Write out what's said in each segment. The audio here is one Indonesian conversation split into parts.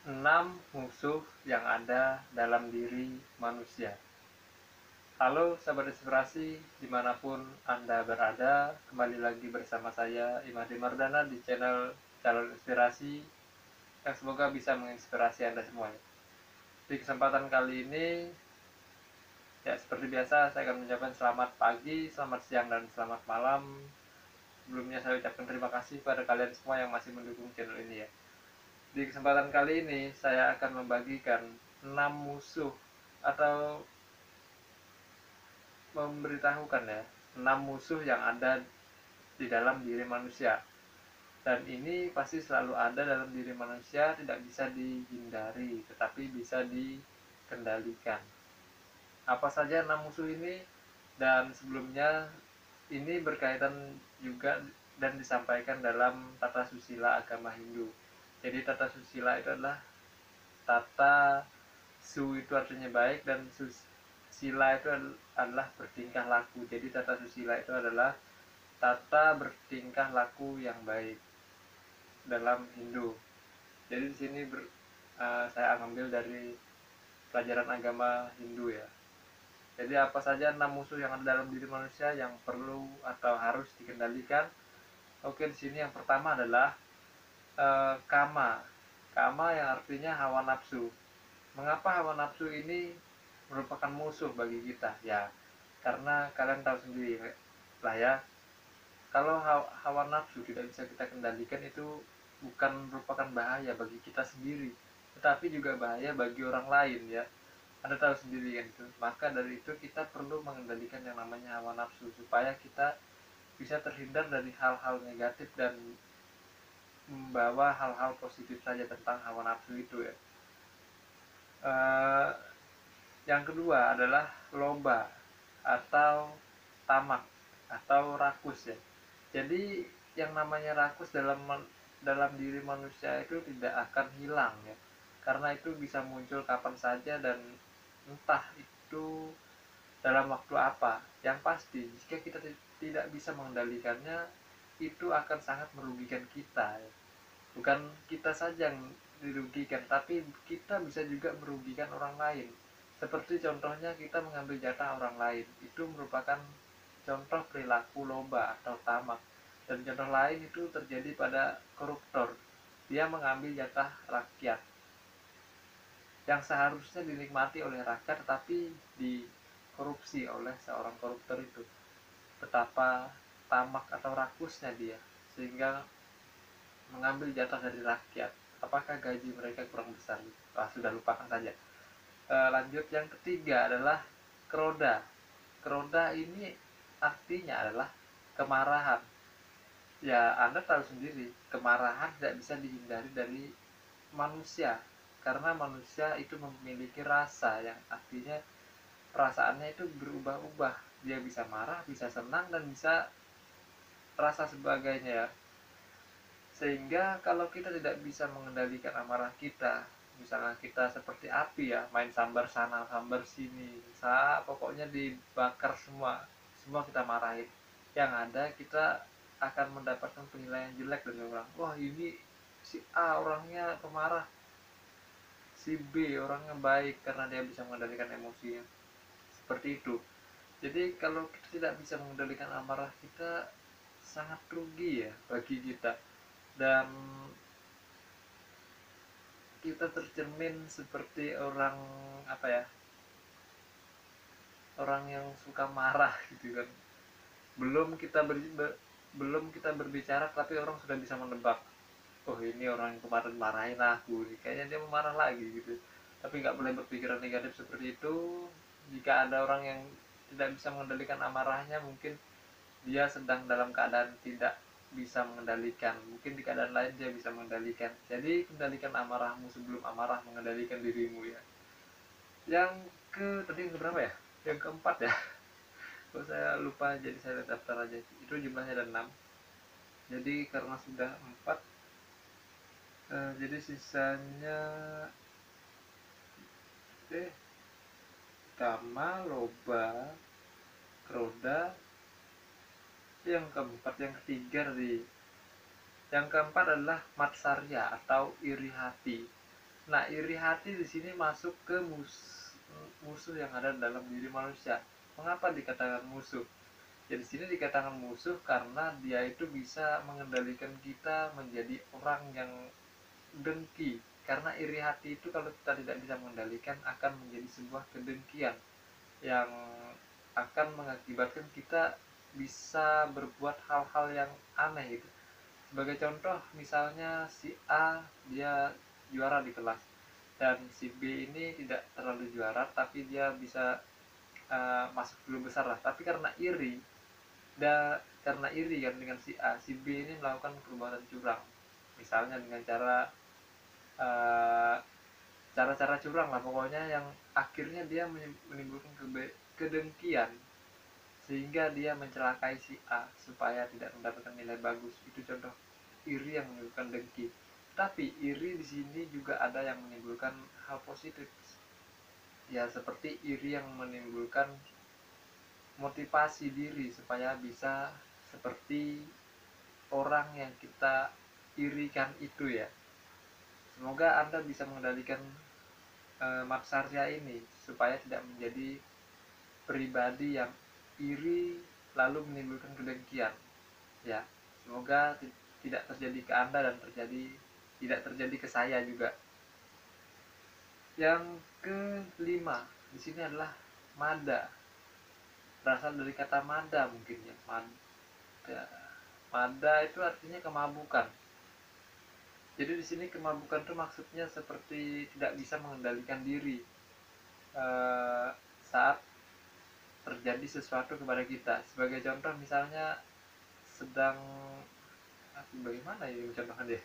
6 musuh yang ada dalam diri manusia. Halo sahabat inspirasi, dimanapun Anda berada, kembali lagi bersama saya Imadi Mardana di channel Calon Inspirasi yang semoga bisa menginspirasi Anda semua. Di kesempatan kali ini, ya seperti biasa saya akan mengucapkan selamat pagi, selamat siang, dan selamat malam. Sebelumnya saya ucapkan terima kasih pada kalian semua yang masih mendukung channel ini ya. Di kesempatan kali ini saya akan membagikan 6 musuh atau memberitahukan ya 6 musuh yang ada di dalam diri manusia. Dan ini pasti selalu ada dalam diri manusia, tidak bisa dihindari, tetapi bisa dikendalikan. Apa saja 6 musuh ini? Dan sebelumnya ini berkaitan juga dan disampaikan dalam tata susila agama Hindu. Jadi tata susila itu adalah tata su itu artinya baik dan sila itu adalah bertingkah laku. Jadi tata susila itu adalah tata bertingkah laku yang baik dalam Hindu. Jadi di sini saya ambil dari pelajaran agama Hindu ya. Jadi apa saja 6 musuh yang ada dalam diri manusia yang perlu atau harus dikendalikan? Oke, di sini yang pertama adalah kama. Kama yang artinya hawa nafsu. Mengapa hawa nafsu ini merupakan musuh bagi kita? Ya, karena kalian tahu sendiri lah ya, kalau hawa nafsu tidak bisa kita kendalikan itu bukan merupakan bahaya bagi kita sendiri, tetapi juga bahaya bagi orang lain ya. Anda tahu sendiri kan itu. Maka dari itu kita perlu mengendalikan yang namanya hawa nafsu supaya kita bisa terhindar dari hal-hal negatif dan membawa hal-hal positif saja tentang hawa nafsu itu ya. Eh, yang kedua adalah loba atau tamak atau rakus ya. Jadi yang namanya rakus dalam diri manusia itu tidak akan hilang ya. Karena itu bisa muncul kapan saja dan entah itu dalam waktu apa. Yang pasti jika kita tidak bisa mengendalikannya itu akan sangat merugikan kita ya. Bukan kita saja yang dirugikan, tapi kita bisa juga merugikan orang lain. Seperti contohnya kita mengambil jatah orang lain, itu merupakan contoh perilaku loba atau tamak. Dan contoh lain itu terjadi pada koruptor. Dia mengambil jatah rakyat yang seharusnya dinikmati oleh rakyat, tetapi dikorupsi oleh seorang koruptor itu. Betapa tamak atau rakusnya dia, sehingga mengambil jatah dari rakyat. Apakah gaji mereka kurang besar? Sudah lupakan saja. Lanjut, yang ketiga adalah keroda. Keroda ini artinya adalah kemarahan. Ya, Anda tahu sendiri, kemarahan tidak bisa dihindari dari manusia. Karena manusia itu memiliki rasa yang artinya perasaannya itu berubah-ubah. Dia bisa marah, bisa senang, dan bisa rasa sebagainya ya. Sehingga kalau kita tidak bisa mengendalikan amarah kita, misalnya kita seperti api ya, main sambar sana sambar sini, pokoknya dibakar semua kita marahin, yang ada kita akan mendapatkan penilaian jelek dari orang. Wah, ini si A orangnya pemarah, si B orangnya baik karena dia bisa mengendalikan emosinya. Seperti itu. Jadi kalau kita tidak bisa mengendalikan amarah kita, sangat rugi ya bagi kita. Dan kita tercermin seperti orang, apa ya, orang yang suka marah gitu kan. Belum kita berbicara tapi orang sudah bisa menebak, oh ini orang yang kemarin marahin aku nih, kayaknya dia mau marah lagi gitu. Tapi nggak boleh berpikiran negatif seperti itu. Jika ada orang yang tidak bisa mengendalikan amarahnya, mungkin dia sedang dalam keadaan tidak bisa mengendalikan. Mungkin di keadaan lain dia bisa mengendalikan. Jadi kendalikan amarahmu sebelum amarah mengendalikan dirimu ya. Yang tadi yang berapa ya? Yang keempat ya. Kalau saya lupa, jadi saya daftar aja. Itu jumlahnya ada 6. Jadi karena sudah 4, jadi sisanya kama, loba, kroda. Yang keempat, yang ketiga tadi. Yang keempat adalah matsarya atau iri hati. Nah, iri hati di sini masuk ke musuh yang ada dalam diri manusia. Mengapa dikatakan musuh? Ya di sini dikatakan musuh karena dia itu bisa mengendalikan kita menjadi orang yang dengki. Karena iri hati itu kalau kita tidak bisa mengendalikan akan menjadi sebuah kedengkian yang akan mengakibatkan kita bisa berbuat hal-hal yang aneh gitu. Sebagai contoh, misalnya si A dia juara di kelas dan si B ini tidak terlalu juara tapi dia bisa masuk 10 besar lah. Tapi karena iri kan dengan si A, si B ini melakukan perbuatan curang. Misalnya dengan uh, cara-cara curang lah pokoknya yang akhirnya dia menimbulkan kedengkian sehingga dia mencelakai si A supaya tidak mendapatkan nilai bagus. Itu contoh iri yang menimbulkan dengki. Tapi iri di sini juga ada yang menimbulkan hal positif. Ya seperti iri yang menimbulkan motivasi diri supaya bisa seperti orang yang kita irikan itu ya. Semoga Anda bisa mengendalikan maksarya ini supaya tidak menjadi pribadi yang iri lalu menimbulkan kedengkian ya. Semoga tidak terjadi ke Anda dan tidak terjadi ke saya juga. Yang kelima di sini adalah mada. Berasal dari kata mada mungkin ya. Mada itu artinya kemabukan. Jadi di sini kemabukan itu maksudnya seperti tidak bisa mengendalikan diri saat terjadi sesuatu kepada kita. Sebagai contoh misalnya sedang bagaimana ya contohnya dia?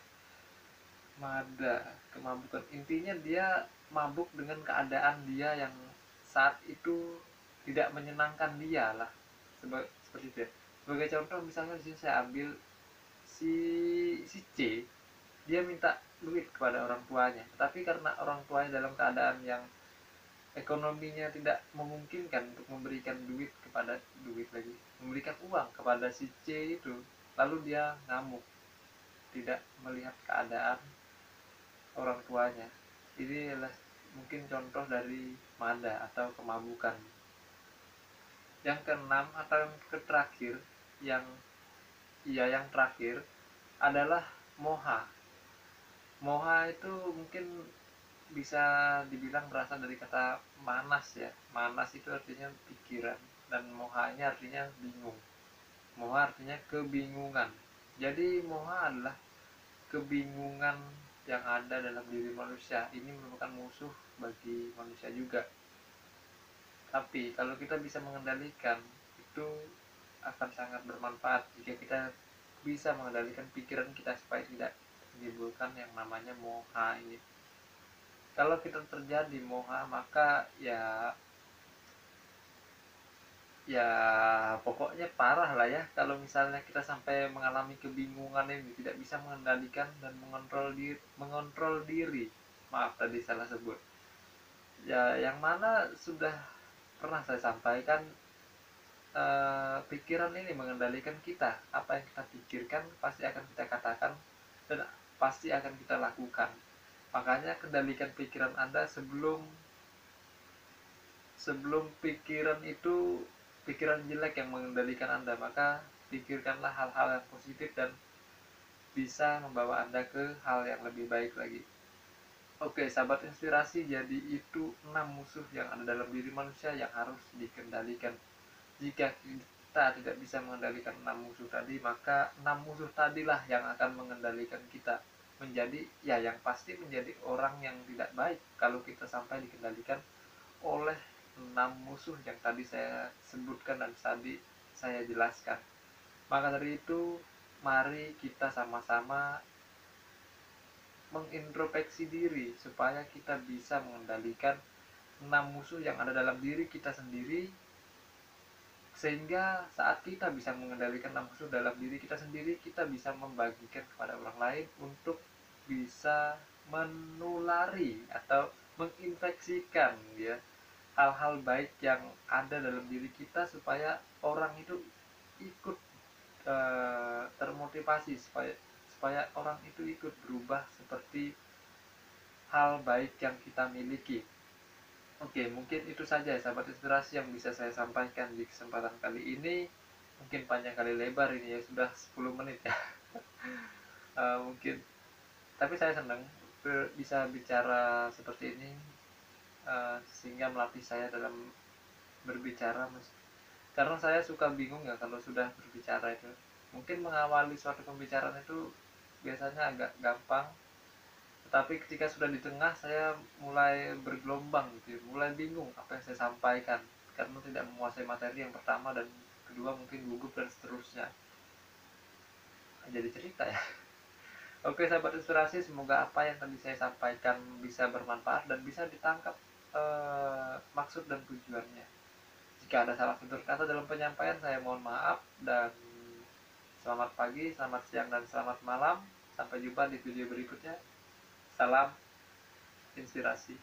Mada, kemabukan. Intinya dia mabuk dengan keadaan dia yang saat itu tidak menyenangkan dia lah. Seperti itu ya. Sebagai contoh misalnya di sini saya ambil si C, dia minta duit kepada orang tuanya, tapi karena orang tuanya dalam keadaan yang ekonominya tidak memungkinkan untuk memberikan memberikan uang kepada si C itu, lalu dia ngamuk, tidak melihat keadaan orang tuanya. Ini adalah mungkin contoh dari mada atau kemabukan. Yang keenam atau yang terakhir, yang yang terakhir adalah moha. Moha itu mungkin bisa dibilang berasal dari kata manas ya. Manas itu artinya pikiran dan mohanya artinya bingung. Moha artinya kebingungan. Jadi moha adalah kebingungan yang ada dalam diri manusia. Ini merupakan musuh bagi manusia juga. Tapi kalau kita bisa mengendalikan itu akan sangat bermanfaat jika kita bisa mengendalikan pikiran kita supaya tidak menimbulkan yang namanya moha ini. Kalau kita terjadi moha maka ya pokoknya parah lah ya kalau misalnya kita sampai mengalami kebingungan ini, tidak bisa mengendalikan dan mengontrol diri. Maaf tadi salah sebut. Ya yang mana sudah pernah saya sampaikan, pikiran ini mengendalikan kita. Apa yang kita pikirkan pasti akan kita katakan dan pasti akan kita lakukan. Makanya kendalikan pikiran Anda sebelum pikiran jelek yang mengendalikan Anda, maka pikirkanlah hal-hal yang positif dan bisa membawa Anda ke hal yang lebih baik lagi. Oke, sahabat inspirasi, jadi itu 6 musuh yang ada dalam diri manusia yang harus dikendalikan. Jika kita tidak bisa mengendalikan 6 musuh tadi, maka 6 musuh tadilah yang akan mengendalikan kita menjadi yang pasti menjadi orang yang tidak baik kalau kita sampai dikendalikan oleh 6 musuh yang tadi saya sebutkan dan tadi saya jelaskan. Maka dari itu, mari kita sama-sama mengintrospeksi diri supaya kita bisa mengendalikan 6 musuh yang ada dalam diri kita sendiri, sehingga saat kita bisa mengendalikan 6 musuh dalam diri kita sendiri, kita bisa membagikan kepada orang lain untuk bisa menulari atau menginfeksikan ya hal-hal baik yang ada dalam diri kita supaya orang itu ikut termotivasi, supaya orang itu ikut berubah seperti hal baik yang kita miliki. Oke, mungkin itu saja ya sahabat inspirasi yang bisa saya sampaikan di kesempatan kali ini. Mungkin panjang kali lebar ini ya, sudah 10 menit ya. Mungkin, tapi saya senang bisa bicara seperti ini, sehingga melatih saya dalam berbicara, karena saya suka bingung ya kalau sudah berbicara itu. Mungkin mengawali suatu pembicaraan itu biasanya agak gampang, tetapi ketika sudah di tengah saya mulai bergelombang gitu, mulai bingung apa yang saya sampaikan karena tidak menguasai materi yang pertama, dan kedua mungkin gugup dan seterusnya. Jadi cerita ya. Oke sahabat inspirasi, semoga apa yang tadi saya sampaikan bisa bermanfaat dan bisa ditangkap maksud dan tujuannya. Jika ada salah tutur kata dalam penyampaian, saya mohon maaf, dan selamat pagi, selamat siang, dan selamat malam. Sampai jumpa di video berikutnya. Salam inspirasi.